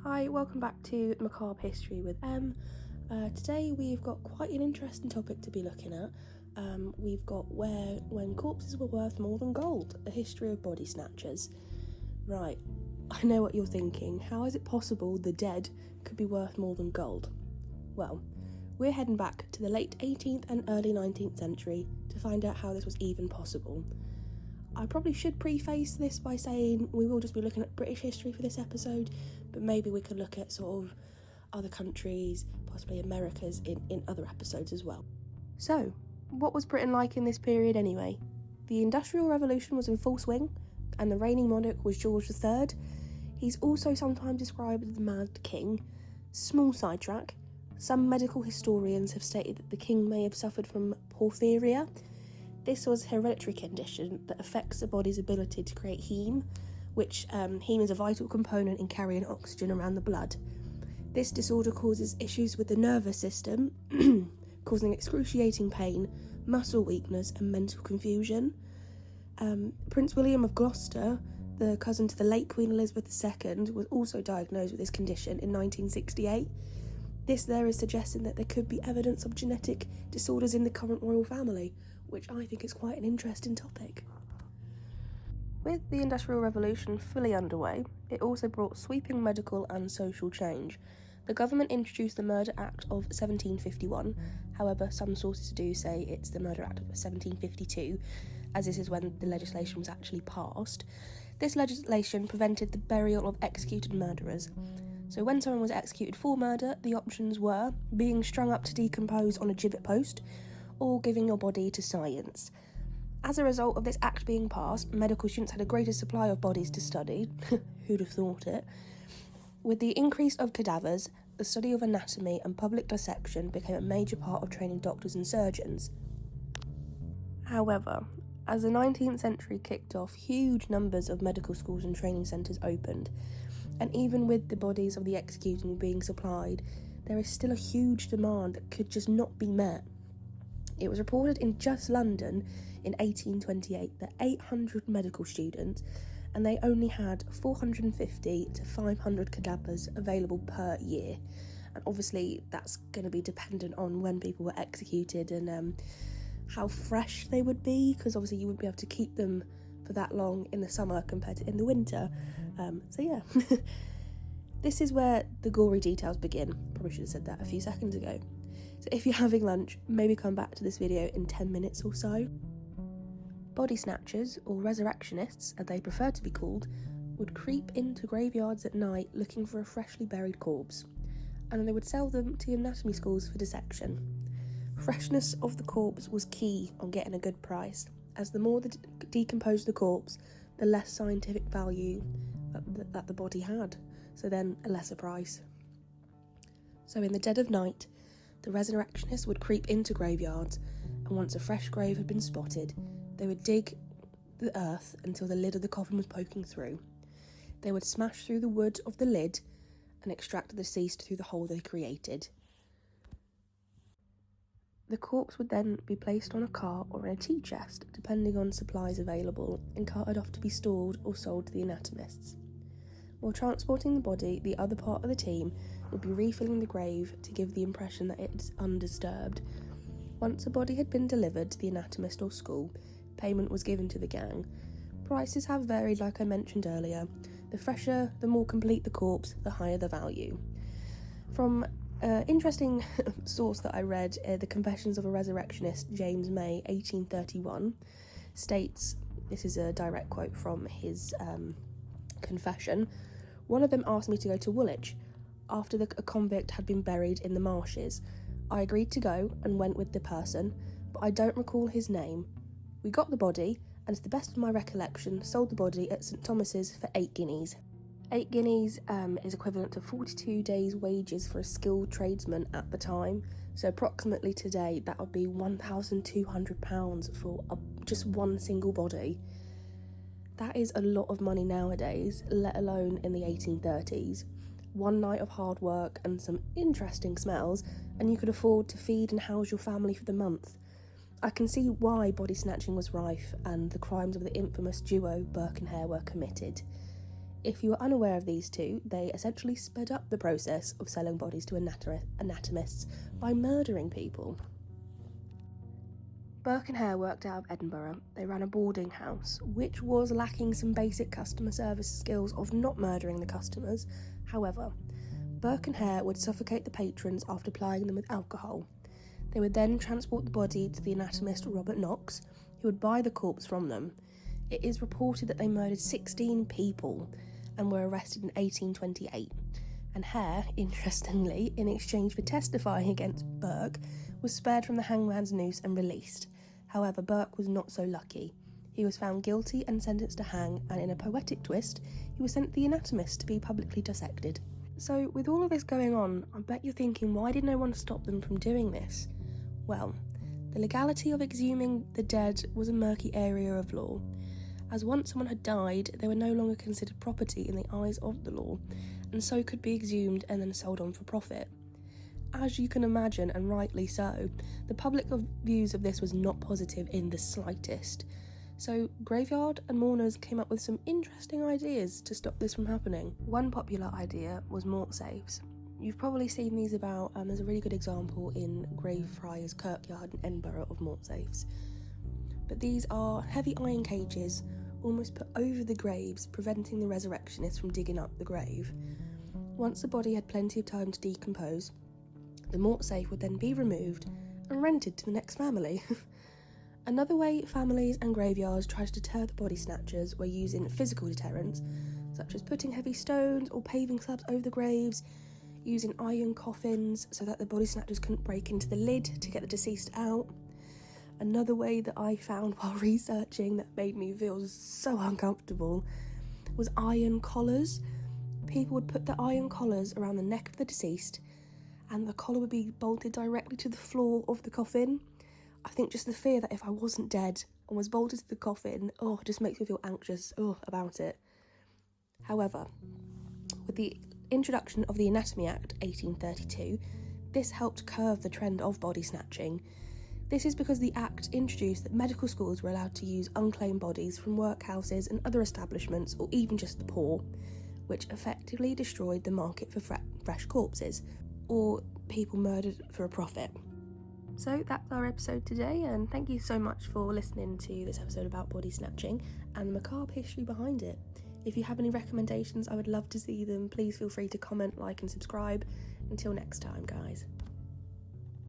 Hi, welcome back to Macabre History with Em. Today we've got quite an interesting topic to be looking at. We've got when corpses were worth more than gold, a history of body snatchers. Right, I know what you're thinking. How is it possible the dead could be worth more than gold? Well, we're heading back to the late 18th and early 19th century to find out how this was even possible. I probably should preface this by saying we will just be looking at British history for this episode, but maybe we could look at sort of other countries, possibly Americas, in other episodes as well. So, what was Britain like in this period anyway? The Industrial Revolution was in full swing, and the reigning monarch was George III. He's also sometimes described as the Mad King. Small sidetrack, some medical historians have stated that the king may have suffered from porphyria. This was a hereditary condition that affects the body's ability to create heme, which heme is a vital component in carrying oxygen around the blood. This disorder causes issues with the nervous system, causing excruciating pain, muscle weakness and mental confusion. Prince William of Gloucester, the cousin to the late Queen Elizabeth II, was also diagnosed with this condition in 1968. This there is suggesting that there could be evidence of genetic disorders in the current royal family, which I think is quite an interesting topic. With the Industrial Revolution fully underway, it also brought sweeping medical and social change. The government introduced the Murder Act of 1751, however some sources do say it's the Murder Act of 1752, as this is when the legislation was actually passed. This legislation prevented the burial of executed murderers. So when someone was executed for murder, the options were being strung up to decompose on a gibbet post, or giving your body to science. As a result of this act being passed, medical students had a greater supply of bodies to study. Who'd have thought it? With the increase of cadavers, the study of anatomy and public dissection became a major part of training doctors and surgeons. However, as the 19th century kicked off, huge numbers of medical schools and training centres opened, and even with the bodies of the executed being supplied, there is still a huge demand that could just not be met. It was reported in just London in 1828 that 800 medical students, and they only had 450 to 500 cadavers available per year. And obviously that's going to be dependent on when people were executed and how fresh they would be, because obviously you wouldn't be able to keep them for that long in the summer compared to in the winter. So yeah, this is where the gory details begin. Probably should have said that a few seconds ago. So if you're having lunch, maybe come back to this video in 10 minutes or so. Body snatchers, or resurrectionists as they prefer to be called, would creep into graveyards at night looking for a freshly buried corpse, and then they would sell them to anatomy schools for dissection. Freshness of the corpse was key on getting a good price, as the more they decomposed the corpse, the less scientific value that the body had, so then a lesser price. So in the dead of night, the resurrectionists would creep into graveyards, and once a fresh grave had been spotted, they would dig the earth until the lid of the coffin was poking through. They would smash through the wood of the lid and extract the deceased through the hole they created. The corpse would then be placed on a cart or in a tea chest, depending on supplies available, and carted off to be stored or sold to the anatomists. While transporting the body, the other part of the team would be refilling the grave to give the impression that it's undisturbed. Once a body had been delivered to the anatomist or school, payment was given to the gang. Prices have varied, like I mentioned earlier. The fresher, the more complete the corpse, the higher the value. From an interesting source that I read, the Confessions of a Resurrectionist, James May, 1831, states, this is a direct quote from his confession, "One of them asked me to go to Woolwich after a convict had been buried in the marshes. I agreed to go and went with the person, but I don't recall his name. We got the body, and to the best of my recollection, sold the body at St Thomas's for 8 guineas. 8 guineas is equivalent to 42 days' wages for a skilled tradesman at the time, so approximately today that would be £1,200 for just one single body. That is a lot of money nowadays, let alone in the 1830s. One night of hard work and some interesting smells, and you could afford to feed and house your family for the month. I can see why body snatching was rife and the crimes of the infamous duo Burke and Hare were committed. If you are unaware of these two, they essentially sped up the process of selling bodies to anatomists by murdering people. Burke and Hare worked out of Edinburgh. They ran a boarding house, which was lacking some basic customer service skills of not murdering the customers. However, Burke and Hare would suffocate the patrons after plying them with alcohol. They would then transport the body to the anatomist Robert Knox, who would buy the corpse from them. It is reported that they murdered 16 people and were arrested in 1828. And Hare, interestingly, in exchange for testifying against Burke, was spared from the hangman's noose and released. However, Burke was not so lucky. He was found guilty and sentenced to hang, and in a poetic twist, he was sent to the anatomist to be publicly dissected. So, with all of this going on, I bet you're thinking, why did no one stop them from doing this? Well, the legality of exhuming the dead was a murky area of law, as once someone had died, they were no longer considered property in the eyes of the law, and so could be exhumed and then sold on for profit. As you can imagine, and rightly so, the public views of this was not positive in the slightest. So graveyard and mourners came up with some interesting ideas to stop this from happening. One popular idea was mort safes. You've probably seen these about, there's a really good example in Greyfriars Kirkyard in Edinburgh of mort safes. But these are heavy iron cages almost put over the graves, preventing the resurrectionists from digging up the grave. Once the body had plenty of time to decompose, the mort safe would then be removed and rented to the next family. Another way families and graveyards try to deter the body snatchers were using physical deterrents, such as putting heavy stones or paving slabs over the graves, using iron coffins so that the body snatchers couldn't break into the lid to get the deceased out. Another way that I found while researching that made me feel so uncomfortable was iron collars. People would put the iron collars around the neck of the deceased, and the collar would be bolted directly to the floor of the coffin. I think just the fear that if I wasn't dead and was bolted to the coffin, it just makes me feel anxious about it. However, with the introduction of the Anatomy Act 1832, this helped curb the trend of body snatching. This is because the Act introduced that medical schools were allowed to use unclaimed bodies from workhouses and other establishments, or even just the poor, which effectively destroyed the market for fresh corpses, or people murdered for a profit. So that's our episode today, and thank you so much for listening to this episode about body snatching and the macabre history behind it. If you have any recommendations, I would love to see them. Please feel free to comment, like and subscribe. Until next time, guys.